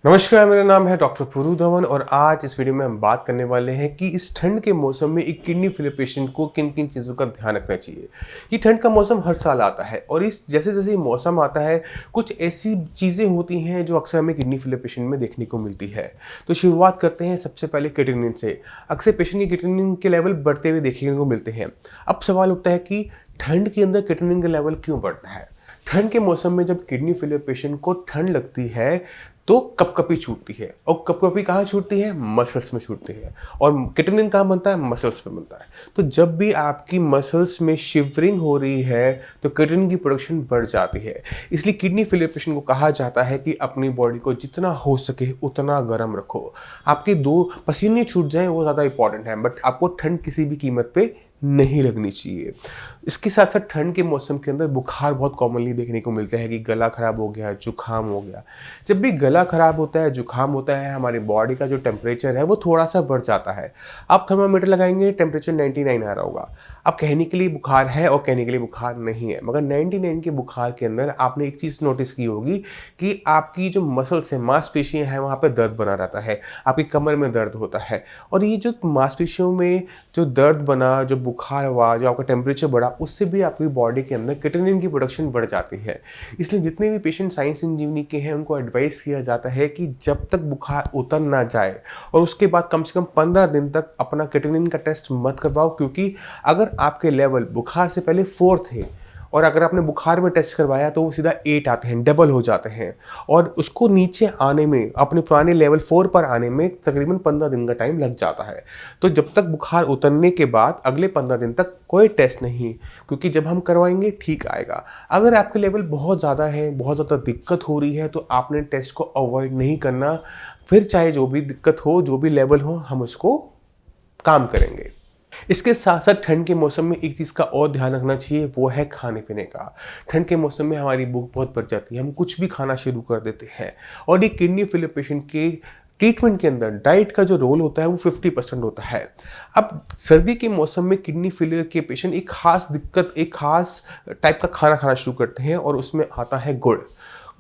नमस्कार, मेरा नाम है डॉक्टर पुरु धवन और आज इस वीडियो में हम बात करने वाले हैं कि इस ठंड के मौसम में एक किडनी फेलियर पेशेंट को किन किन चीज़ों का ध्यान रखना चाहिए। ये ठंड का मौसम हर साल आता है और इस जैसे जैसे ये मौसम आता है कुछ ऐसी चीज़ें होती हैं जो अक्सर हमें किडनी फेलियर पेशेंट में देखने को मिलती है। तो शुरुआत करते हैं सबसे पहले क्रिएटिनिन से। अक्सर पेशेंट की क्रिएटिनिन के लेवल बढ़ते हुए देखने को मिलते हैं। अब सवाल उठता है कि ठंड के अंदर क्रिएटिनिन का लेवल क्यों बढ़ता है। ठंड के मौसम में जब किडनी फेलियर पेशेंट को ठंड लगती है तो कपकपी छूटती है और कपकपी कहाँ छूटती है, मसल्स में छूटती है। और क्रिएटिनिन कहाँ बनता है, मसल्स में बनता है। तो जब भी आपकी मसल्स में शिवरिंग हो रही है तो क्रिएटिनिन की प्रोडक्शन बढ़ जाती है। इसलिए किडनी फेलियर पेशेंट को कहा जाता है कि अपनी बॉडी को जितना हो सके उतना गर्म रखो। आपके दो पसीने छूट जाएं वो ज़्यादा इंपॉर्टेंट है, बट आपको ठंड किसी भी कीमत पे नहीं लगनी चाहिए। इसके साथ साथ ठंड के मौसम के अंदर बुखार बहुत कॉमनली देखने को मिलता है कि गला खराब हो गया, जुकाम हो गया। जब भी गला खराब होता है, जुकाम होता है, हमारी बॉडी का जो टेम्परेचर है वो थोड़ा सा बढ़ जाता है। आप थर्मामीटर लगाएंगे, टेम्परेचर 99 आ रहा होगा। अब कहने के लिए बुखार है और कहने के लिए बुखार नहीं है, मगर 99 के बुखार के अंदर आपने एक चीज़ नोटिस की होगी कि आपकी जो मसल्स हैं, मांसपेशियाँ हैं, वहाँ पर दर्द बना रहता है, आपकी कमर में दर्द होता है। और ये जो मांसपेशियों में जो दर्द बना, जो बुखार हुआ, जो आपका टेम्परेचर बढ़ा, उससे भी आपकी बॉडी के अंदर क्रिएटिनिन की प्रोडक्शन बढ़ जाती है। इसलिए जितने भी पेशेंट साइंस इंजीनियरिंग के हैं उनको एडवाइस किया जाता है कि जब तक बुखार उतर ना जाए और उसके बाद कम से कम 15 दिन तक अपना क्रिएटिनिन का टेस्ट मत करवाओ, क्योंकि अगर आपके लेवल बुखार से पहले 4 थे और अगर आपने बुखार में टेस्ट करवाया तो वो सीधा 8 आते हैं, डबल हो जाते हैं। और उसको नीचे आने में, अपने पुराने लेवल 4 पर आने में तकरीबन 15 दिन का टाइम लग जाता है। तो जब तक बुखार उतरने के बाद अगले 15 दिन तक कोई टेस्ट नहीं, क्योंकि जब हम करवाएंगे ठीक आएगा। अगर आपके लेवल बहुत ज़्यादा है, बहुत ज़्यादा दिक्कत हो रही है, तो आपने टेस्ट को अवॉइड नहीं करना। फिर चाहे जो भी दिक्कत हो, जो भी लेवल हो, हम उसको काम करेंगे। इसके साथ साथ ठंड के मौसम में एक चीज़ का और ध्यान रखना चाहिए, वो है खाने पीने का। ठंड के मौसम में हमारी भूख बहुत बढ़ जाती है, हम कुछ भी खाना शुरू कर देते हैं। और ये किडनी फेलियर पेशेंट के ट्रीटमेंट के अंदर डाइट का जो रोल होता है वो 50% होता है। अब सर्दी के मौसम में किडनी फेलियर के पेशेंट एक खास दिक्कत, एक खास टाइप का खाना खाना शुरू करते हैं और उसमें आता है गुड़।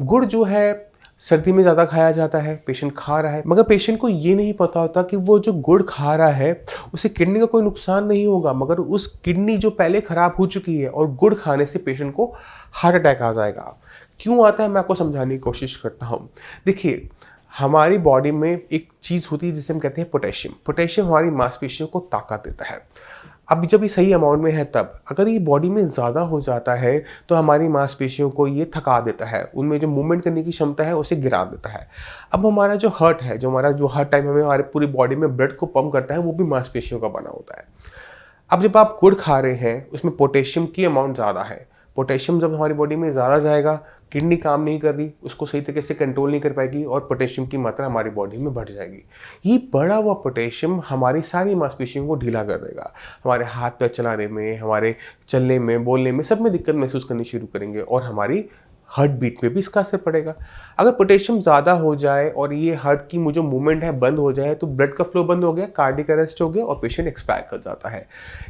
गुड़ जो है सर्दी में ज़्यादा खाया जाता है, पेशेंट खा रहा है, मगर पेशेंट को ये नहीं पता होता कि वो जो गुड़ खा रहा है उसे किडनी का कोई नुकसान नहीं होगा, मगर उस किडनी जो पहले ख़राब हो चुकी है और गुड़ खाने से पेशेंट को हार्ट अटैक आ जाएगा। क्यों आता है, मैं आपको समझाने की कोशिश करता हूँ। देखिए, हमारी बॉडी में एक चीज़ होती है जिसे हम कहते हैं पोटेशियम। पोटेशियम हमारी मांसपेशियों को ताकत देता है। अब जब ये सही अमाउंट में है तब, अगर ये बॉडी में ज़्यादा हो जाता है तो हमारी मांसपेशियों को ये थका देता है, उनमें जो मूवमेंट करने की क्षमता है उसे गिरा देता है। अब हमारा जो हार्ट है, जो हर टाइम हमें हमारे पूरी बॉडी में ब्लड को पंप करता है, वो भी मांसपेशियों का बना होता है। अब जब आप गुड़ खा रहे हैं उसमें पोटेशियम की अमाउंट ज़्यादा है। पोटेशियम जब हमारी बॉडी में ज़्यादा जाएगा, किडनी काम नहीं कर रही, उसको सही तरीके से कंट्रोल नहीं कर पाएगी और पोटेशियम की मात्रा हमारी बॉडी में बढ़ जाएगी। ये बढ़ा हुआ पोटेशियम हमारी सारी मांसपेशियों को ढीला कर देगा। हमारे हाथ पैर चलाने में, हमारे चलने में, बोलने में, सब में दिक्कत महसूस करनी शुरू करेंगे और हमारी हार्ट बीट में भी इसका असर पड़ेगा। अगर पोटेशियम ज़्यादा हो जाए और ये हार्ट की जो मूवमेंट है बंद हो जाए तो ब्लड का फ्लो बंद हो गया, कार्डिक अरेस्ट हो गया और पेशेंट एक्सपायर कर जाता है।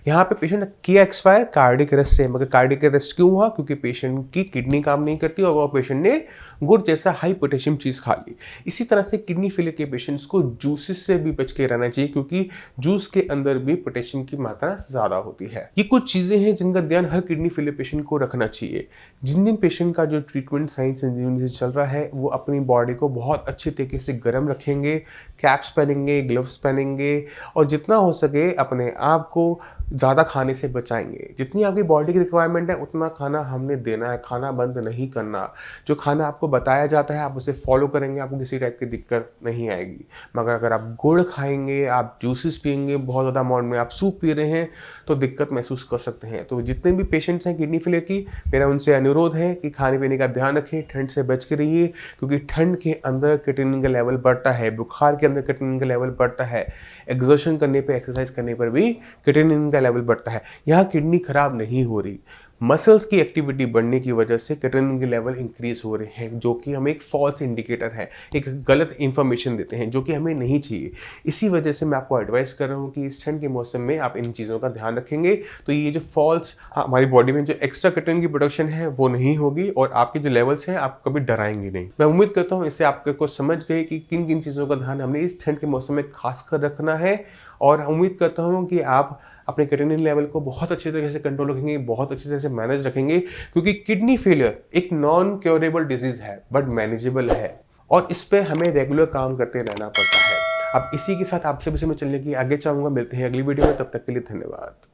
यहाँ पे पेशेंट किया एक्सपायर कार्डिक अरेस्ट से, मगर कार्डिक अरेस्ट क्यों हुआ, क्योंकि पेशेंट की किडनी काम नहीं करती और वो पेशेंट ने गुड़ जैसा हाई पोटेशियम चीज़ खा ली। इसी तरह से किडनी फेलियर के पेशेंट्स को जूसेस से भी बच के रहना चाहिए, क्योंकि जूस के अंदर भी पोटेशियम की मात्रा ज़्यादा होती है। ये कुछ चीज़ें हैं जिनका ध्यान हर किडनी फेलियर पेशेंट को रखना चाहिए। जिन पेशेंट का जो ट्रीटमेंट साइंस इंजीनियरिंग से चल रहा है वो अपनी बॉडी को बहुत अच्छे तरीके से गर्म रखेंगे, कैप्स पहनेंगे, ग्लव्स पहनेंगे और जितना हो सके अपने आप को ज़्यादा खाने से बचाएंगे। जितनी आपकी बॉडी की रिक्वायरमेंट है उतना खाना हमने देना है, खाना बंद नहीं करना। जो खाना आपको बताया जाता है आप उसे फॉलो करेंगे, आपको किसी टाइप की दिक्कत नहीं आएगी। मगर अगर आप गुड़ खाएंगे, आप जूसेस पियेंगे बहुत ज़्यादा अमाउंट में, आप सूप पी रहे हैं तो दिक्कत महसूस कर सकते हैं। तो जितने भी पेशेंट्स हैं किडनी फेलियर की, मेरा उनसे अनुरोध है कि खाने पीने का ध्यान रखें, ठंड से बच के रहिए, क्योंकि ठंड के अंदर क्रिएटिनिन का लेवल बढ़ता है, बुखार के अंदर क्रिएटिनिन का लेवल बढ़ता है, एक्सर्शन करने पे, एक्सरसाइज करने पर भी क्रिएटिनिन का लेवल बढ़ता है। यहाँ किडनी खराब नहीं हो रही, मसल्स की एक्टिविटी बढ़ने की वजह से कैटेनिन के लेवल इंक्रीज हो रहे हैं, जो कि हमें एक फॉल्स इंडिकेटर है, एक गलत इंफॉर्मेशन देते हैं जो कि हमें नहीं चाहिए। इसी वजह से मैं आपको एडवाइस कर रहा हूँ कि इस ठंड के मौसम में आप इन चीज़ों का ध्यान रखेंगे तो ये जो फॉल्स हमारी बॉडी में जो एक्स्ट्रा कैटेनिन की प्रोडक्शन है वो नहीं होगी और आपके जो लेवल्स हैं आप कभी डराएंगे नहीं। मैं उम्मीद करता हूँ इससे आपको समझ गए कि किन किन चीज़ों का ध्यान हमने इस ठंड के मौसम में खास कर रखना है, और उम्मीद करता हूँ कि आप अपने कैटेनिन लेवल को बहुत अच्छी तरीके से कंट्रोल रखेंगे, बहुत अच्छी तरह से मैनेज रखेंगे, क्योंकि किडनी फेलियर एक नॉन क्योरेबल डिजीज़ है बट मैनेजेबल है और इस पे हमें रेगुलर काम करते रहना पड़ता है। अब इसी के साथ आपसे भी मैं चलने की आगे चाहूँगा। मिलते हैं अगली वीडियो में, तब तक के लिए धन्यवाद।